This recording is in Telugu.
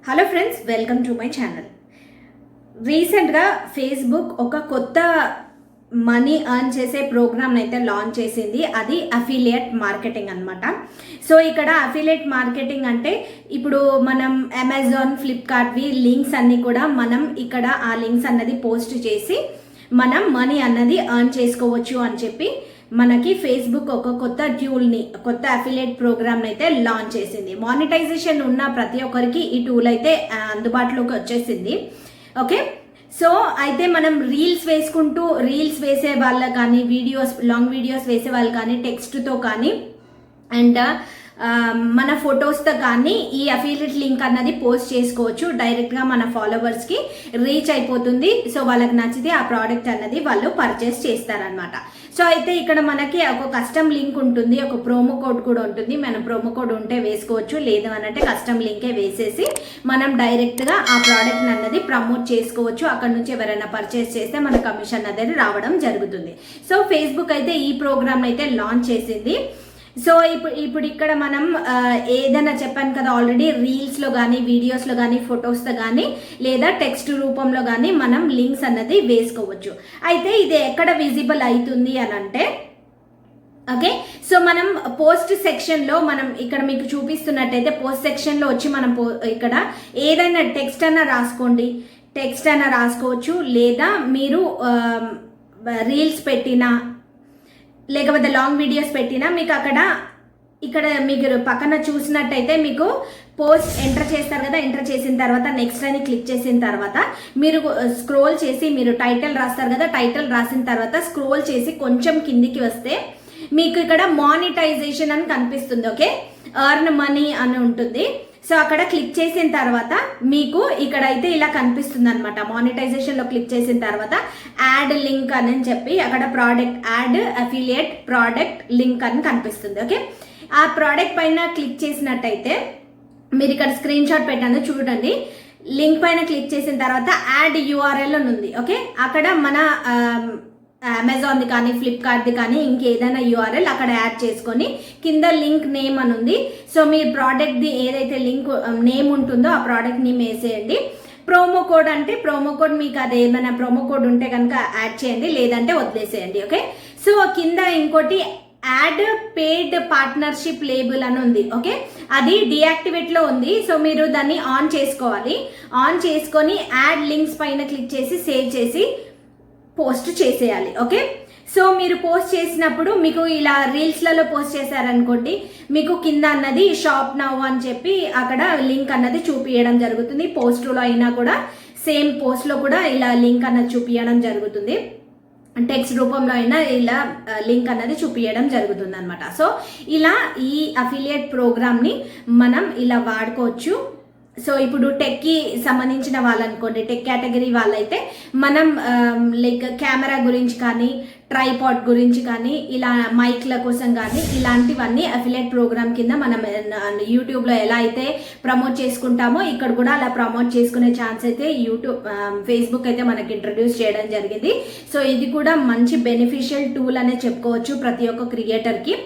Hello friends, welcome to my channel. రీసెంట్గా ఫేస్బుక్ ఒక కొత్త మనీ ఎర్న్ చేసే ప్రోగ్రామ్ అయితే లాంచ్ చేసింది. అది అఫిలియేట్ మార్కెటింగ్ అనమాట. సో ఇక్కడ అఫిలియేట్ మార్కెటింగ్ అంటే ఇప్పుడు మనం అమెజాన్, ఫ్లిప్కార్ట్వి లింక్స్ అన్నీ కూడా మనం ఇక్కడ ఆ లింక్స్ అన్నది పోస్ట్ చేసి మనం మనీ అన్నది ఎర్న్ చేసుకోవచ్చు అని చెప్పి మనకి ఫేస్బుక్ ఒక కొత్త టూల్ని, కొత్త అఫిలియేట్ ప్రోగ్రామ్ని అయితే లాంచ్ చేసింది. మానిటైజేషన్ ఉన్న ప్రతి ఒక్కరికి ఈ టూల్ అయితే అందుబాటులోకి వచ్చేసింది. ఓకే, సో అయితే మనం రీల్స్ వేసే వాళ్ళ కానీ, లాంగ్ వీడియోస్ వేసే వాళ్ళు కానీ, టెక్స్ట్తో కానీ అండ్ మన ఫొటోస్తో కానీ ఈ అఫిలియేట్ లింక్ అన్నది పోస్ట్ చేసుకోవచ్చు. డైరెక్ట్గా మన ఫాలోవర్స్కి రీచ్ అయిపోతుంది. సో వాళ్ళకి నచ్చితే ఆ ప్రోడక్ట్ అన్నది వాళ్ళు పర్చేస్ చేస్తారనమాట. సో అయితే ఇక్కడ మనకి ఒక కస్టమ్ లింక్ ఉంటుంది, ఒక ప్రోమో కోడ్ కూడా ఉంటుంది. మనం ప్రోమో కోడ్ ఉంటే వేసుకోవచ్చు, లేదు అనంటే కస్టమ్ లింకే వేసేసి మనం డైరెక్ట్గా ఆ ప్రోడక్ట్ అన్నది ప్రమోట్ చేసుకోవచ్చు. అక్కడ నుంచి ఎవరైనా పర్చేస్ చేస్తే మన కమిషన్ అనేది రావడం జరుగుతుంది. సో ఫేస్బుక్ అయితే ఈ ప్రోగ్రామ్ అయితే లాంచ్ చేసింది. సో ఇప్పుడు ఇక్కడ మనం ఏదైనా చెప్పాను కదా ఆల్రెడీ, రీల్స్లో కానీ, వీడియోస్లో కానీ, ఫొటోస్తో కానీ లేదా టెక్స్ట్ రూపంలో కానీ మనం లింక్స్ అన్నది వేసుకోవచ్చు. అయితే ఇది ఎక్కడ విజిబుల్ అవుతుంది అని అంటే, ఓకే, సో మనం పోస్ట్ సెక్షన్లో మనం ఇక్కడ మీకు చూపిస్తున్నట్టయితే పోస్ట్ సెక్షన్లో వచ్చి మనం ఇక్కడ ఏదైనా టెక్స్ట్ అన్న రాసుకోవచ్చు. లేదా మీరు రీల్స్ పెట్టినా లేకపోతే లాంగ్ వీడియోస్ పెట్టినా మీకు ఇక్కడ మీకు పక్కన చూసినట్టయితే మీకు పోస్ట్ ఎంటర్ చేస్తారు కదా. ఎంటర్ చేసిన తర్వాత నెక్స్ట్ అని క్లిక్ చేసిన తర్వాత మీరు స్క్రోల్ చేసి మీరు టైటిల్ రాస్తారు కదా. టైటిల్ రాసిన తర్వాత స్క్రోల్ చేసి కొంచెం కిందికి వస్తే మీకు ఇక్కడ మానిటైజేషన్ అని కనిపిస్తుంది. ఓకే, ఎర్న్ మనీ అని ఉంటుంది. సో అక్కడ క్లిక్ చేసిన తర్వాత మీకు ఇక్కడైతే ఇలా కనిపిస్తుంది అనమాట. మానిటైజేషన్లో క్లిక్ చేసిన తర్వాత యాడ్ లింక్ అని చెప్పి అక్కడ product add affiliate product link అని కనిపిస్తుంది. ఓకే, ఆ ప్రోడక్ట్ పైన క్లిక్ చేసినట్టయితే మీరు ఇక్కడ స్క్రీన్ షాట్ పెట్టాను చూడండి. లింక్ పైన క్లిక్ చేసిన తర్వాత యాడ్ యూఆర్ఎల్ అని ఉంది. ఓకే, అక్కడ మన అమెజాన్ది కానీ, ఫ్లిప్కార్ట్ది కానీ ఇంకేదైనా యూఆర్ఎల్ అక్కడ యాడ్ చేసుకొని కింద లింక్ నేమ్ అని ఉంది. సో మీ ప్రోడక్ట్ది ఏదైతే లింక్ నేమ్ ఉంటుందో ఆ ప్రోడక్ట్ నేమ్ వేసేయండి. ప్రోమో కోడ్ అంటే ప్రోమో కోడ్ మీకు అది ఏమైనా ప్రోమో కోడ్ ఉంటే కనుక యాడ్ చేయండి, లేదంటే వదిలేసేయండి. ఓకే, సో కింద ఇంకోటి యాడ్ పెయిడ్ పార్ట్నర్షిప్ లేబుల్ అని ఉంది. ఓకే, అది డియాక్టివేట్లో ఉంది. సో మీరు దాన్ని ఆన్ చేసుకోవాలి. ఆన్ చేసుకొని యాడ్ లింక్స్ పైన క్లిక్ చేసి సేవ్ చేసి పోస్ట్ చేసేయాలి. ఓకే, సో మీరు పోస్ట్ చేసినప్పుడు మీకు ఇలా రీల్స్లలో పోస్ట్ చేశారనుకోండి, మీకు కింద అన్నది షాప్ నౌ అని చెప్పి అక్కడ లింక్ అన్నది చూపించడం జరుగుతుంది. పోస్టులో అయినా కూడా సేమ్ పోస్ట్లో కూడా ఇలా లింక్ అన్నది చూపించడం జరుగుతుంది. టెక్స్ట్ రూపంలో అయినా ఇలా లింక్ అన్నది చూపించడం జరుగుతుంది అనమాట. సో ఇలా ఈ అఫిలియేట్ ప్రోగ్రామ్ని మనం ఇలా వాడుకోవచ్చు. సో ఇప్పుడు టెక్కి సంబంధించిన వాళ్ళనుకోండి, టెక్ కేటగిరీ వాళ్ళైతే మనం లైక్ కెమెరా గురించి కానీ, ట్రైపాడ్ గురించి కానీ, ఇలా మైక్ల కోసం కానీ ఇలాంటివన్నీ అఫిలియేట్ ప్రోగ్రామ్ కింద మనం యూట్యూబ్లో ఎలా అయితే ప్రమోట్ చేసుకుంటామో ఇక్కడ కూడా అలా ప్రమోట్ చేసుకునే ఛాన్స్ అయితే ఫేస్బుక్ అయితే మనకి ఇంట్రడ్యూస్ చేయడం జరిగింది. సో ఇది కూడా మంచి బెనిఫిషియల్ టూల్ అనే చెప్పుకోవచ్చు ప్రతి ఒక్క క్రియేటర్కి.